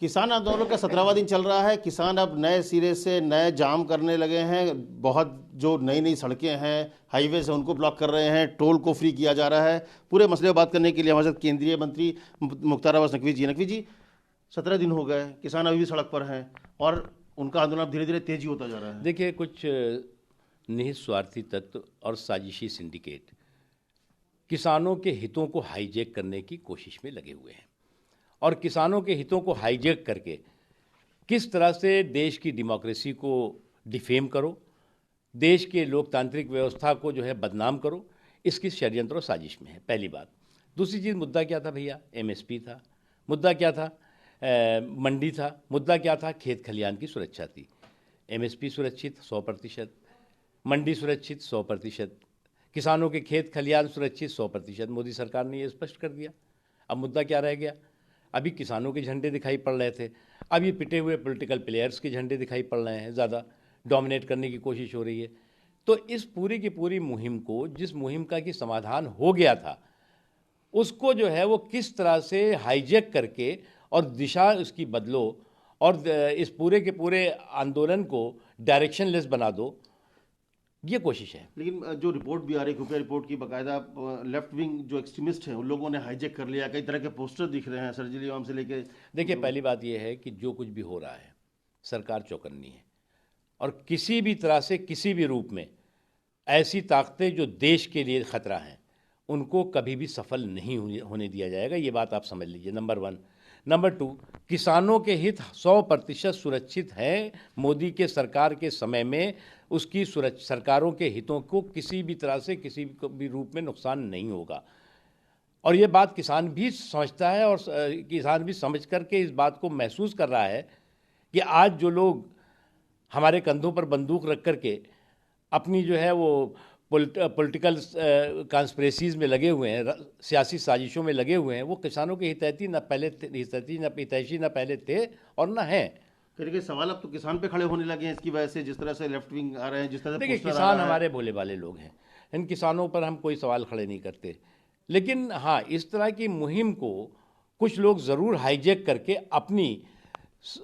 किसान आंदोलन का 17वां दिन चल रहा है। किसान अब नए सिरे से नए जाम करने लगे हैं। बहुत जो नई नई सड़कें हैं, हाईवेज हैं, उनको ब्लॉक कर रहे हैं। टोल को फ्री किया जा रहा है। पूरे मसले पर बात करने के लिए हमारे साथ केंद्रीय मंत्री मुख्तार अब्बास नकवी जी। नकवी जी, 17 दिन हो गए, किसान अभी भी सड़क पर हैं और उनका आंदोलन धीरे धीरे तेजी होता जा रहा है। देखिए, कुछ निहित स्वार्थी तत्व और साजिशी सिंडिकेट किसानों के हितों को हाईजैक करने की कोशिश में लगे हुए हैं और किसानों के हितों को हाईजैक करके किस तरह से देश की डेमोक्रेसी को डिफेम करो, देश के लोकतांत्रिक व्यवस्था को जो है बदनाम करो, इसकी षड्यंत्र और साजिश में है, पहली बात। दूसरी चीज़, मुद्दा क्या था भैया? एमएसपी था। मुद्दा क्या था? मंडी था। मुद्दा क्या था? खेत खलिहान की सुरक्षा थी। एमएसपी सुरक्षित 100%, मंडी सुरक्षित 100%, किसानों के खेत खलिहान सुरक्षित 100%। मोदी सरकार ने ये स्पष्ट कर दिया। अब मुद्दा क्या रह गया? अभी किसानों के झंडे दिखाई पड़ रहे थे, अब ये पिटे हुए पॉलिटिकल प्लेयर्स के झंडे दिखाई पड़ रहे हैं, ज़्यादा डोमिनेट करने की कोशिश हो रही है। तो इस पूरी की पूरी मुहिम को, जिस मुहिम का कि समाधान हो गया था, उसको जो है वो किस तरह से हाईजैक करके और दिशा उसकी बदलो और इस पूरे के पूरे आंदोलन को डायरेक्शनलेस बना दो, ये कोशिश है। लेकिन जो रिपोर्ट भी आ रही है, खुफिया रिपोर्ट की, बाकायदा लेफ्ट विंग जो एक्सट्रीमिस्ट हैं उन लोगों ने हाईजैक कर लिया। कई तरह के पोस्टर दिख रहे हैं सर्जिली इमाम से लेके। देखिए, पहली बात यह है कि जो कुछ भी हो रहा है, सरकार चौकन्नी है और किसी भी तरह से किसी भी रूप में ऐसी ताकतें जो देश के लिए खतरा हैं उनको कभी भी सफल नहीं होने दिया जाएगा। ये बात आप समझ लीजिए, नंबर 1। नंबर 2, किसानों के हित 100% सुरक्षित हैं। मोदी के सरकार के समय में उसकी सरकारों के हितों को किसी भी तरह से किसी भी रूप में नुकसान नहीं होगा और ये बात किसान भी समझता है और किसान भी समझ करके इस बात को महसूस कर रहा है कि आज जो लोग हमारे कंधों पर बंदूक रख करके अपनी जो है वो पॉलिटिकल कॉन्स्पिरेसीज में लगे हुए हैं, सियासी साजिशों में लगे हुए हैं, वो किसानों के हितैषी न पहले थे और न हैं। फिर सवाल अब तो किसान पे खड़े होने लगे हैं इसकी वजह से, जिस तरह से लेफ्ट विंग आ रहे हैं, जिस तरह से देखिए, किसान हमारे भोले भाले लोग हैं, इन किसानों पर हम कोई सवाल खड़े नहीं करते। लेकिन हाँ, इस तरह की मुहिम को कुछ लोग ज़रूर हाईजैक करके अपनी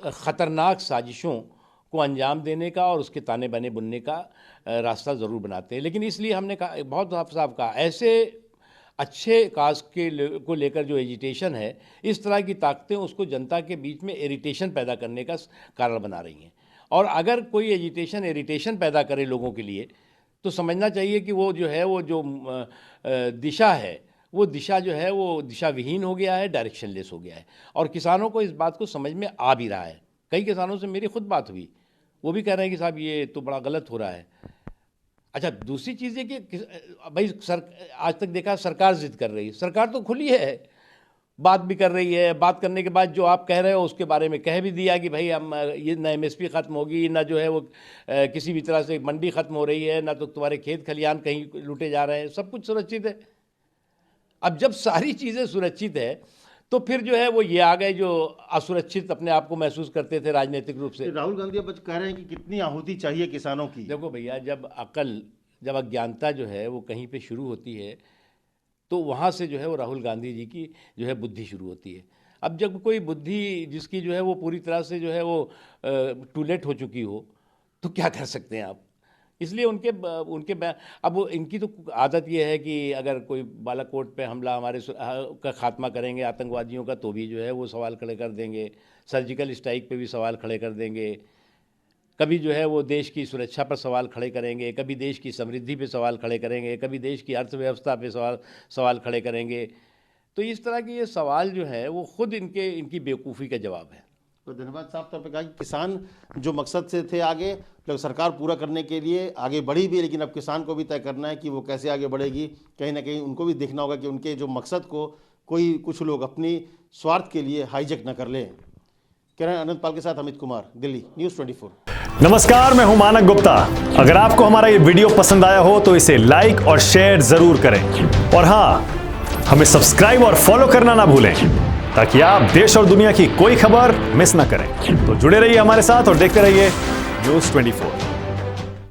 ख़तरनाक साजिशों को अंजाम देने का और उसके ताने बाने बुनने का रास्ता ज़रूर बनाते हैं। लेकिन इसलिए हमने कहा, बहुत साफ कहा, ऐसे अच्छे काज को लेकर जो एजिटेशन है, इस तरह की ताकतें उसको जनता के बीच में इरिटेशन पैदा करने का कारण बना रही हैं। और अगर कोई इरिटेशन पैदा करे लोगों के लिए, तो समझना चाहिए कि वो जो है वो जो दिशा है, वो दिशा जो है वो दिशा विहीन हो गया है, डायरेक्शनलेस हो गया है। और किसानों को इस बात को समझ में आ भी रहा है। कई किसानों से मेरी खुद बात हुई, वो भी कह रहे हैं कि साहब ये तो बड़ा गलत हो रहा है। अच्छा, दूसरी चीज़ है कि भाई आज तक देखा सरकार जिद कर रही है, सरकार तो खुली है, बात भी कर रही है। बात करने के बाद जो आप कह रहे हो उसके बारे में कह भी दिया कि भाई हम ये ना एमएसपी ख़त्म होगी, ना जो है वो किसी भी तरह से मंडी ख़त्म हो रही है, ना तो तुम्हारे खेत खलिहान कहीं लूटे जा रहे हैं, सब कुछ सुरक्षित है। अब जब सारी चीज़ें सुरक्षित है तो फिर जो है वो ये आ गए जो असुरक्षित अपने आप को महसूस करते थे राजनीतिक रूप से। राहुल गांधी अब कह रहे हैं कि कितनी आहुति चाहिए किसानों की। देखो भैया, जब अज्ञानता जो है वो कहीं पे शुरू होती है तो वहाँ से जो है वो राहुल गांधी जी की जो है बुद्धि शुरू होती है। अब जब कोई बुद्धि जिसकी जो है वो पूरी तरह से जो है वो टू लेट हो चुकी हो, तो क्या कर सकते हैं आप? इसलिए अब इनकी तो आदत ये है कि अगर कोई बालाकोट पे हमला हमारे का खात्मा करेंगे आतंकवादियों का, तो भी जो है वो सवाल खड़े कर देंगे। सर्जिकल स्ट्राइक पे भी सवाल खड़े कर देंगे। कभी जो है वो देश की सुरक्षा पर सवाल खड़े करेंगे, कभी देश की समृद्धि पे सवाल खड़े करेंगे, कभी देश की अर्थव्यवस्था पे सवाल खड़े करेंगे। तो इस तरह के ये सवाल जो है वो खुद इनकी बेवकूफ़ी का जवाब है। तो धन्यवाद। साफ तौर पे कहा कि किसान जो मकसद से थे आगे, तो सरकार पूरा करने के लिए आगे बढ़ी भी, लेकिन अब किसान को भी तय करना है कि वो कैसे आगे बढ़ेगी। कहीं ना कहीं उनको भी देखना होगा कि उनके जो मकसद को कुछ लोग अपनी स्वार्थ के लिए हाईजैक न कर लें। किरण अनंत पाल के साथ अमित कुमार, दिल्ली, न्यूज़ 24। नमस्कार, मैं हूं मानक गुप्ता। अगर आपको हमारा ये वीडियो पसंद आया हो तो इसे लाइक और शेयर जरूर करें और हाँ, हमें सब्सक्राइब और फॉलो करना ना भूलें ताकि आप देश और दुनिया की कोई खबर मिस ना करें। तो जुड़े रहिए हमारे साथ और देखते रहिए न्यूज़ 24।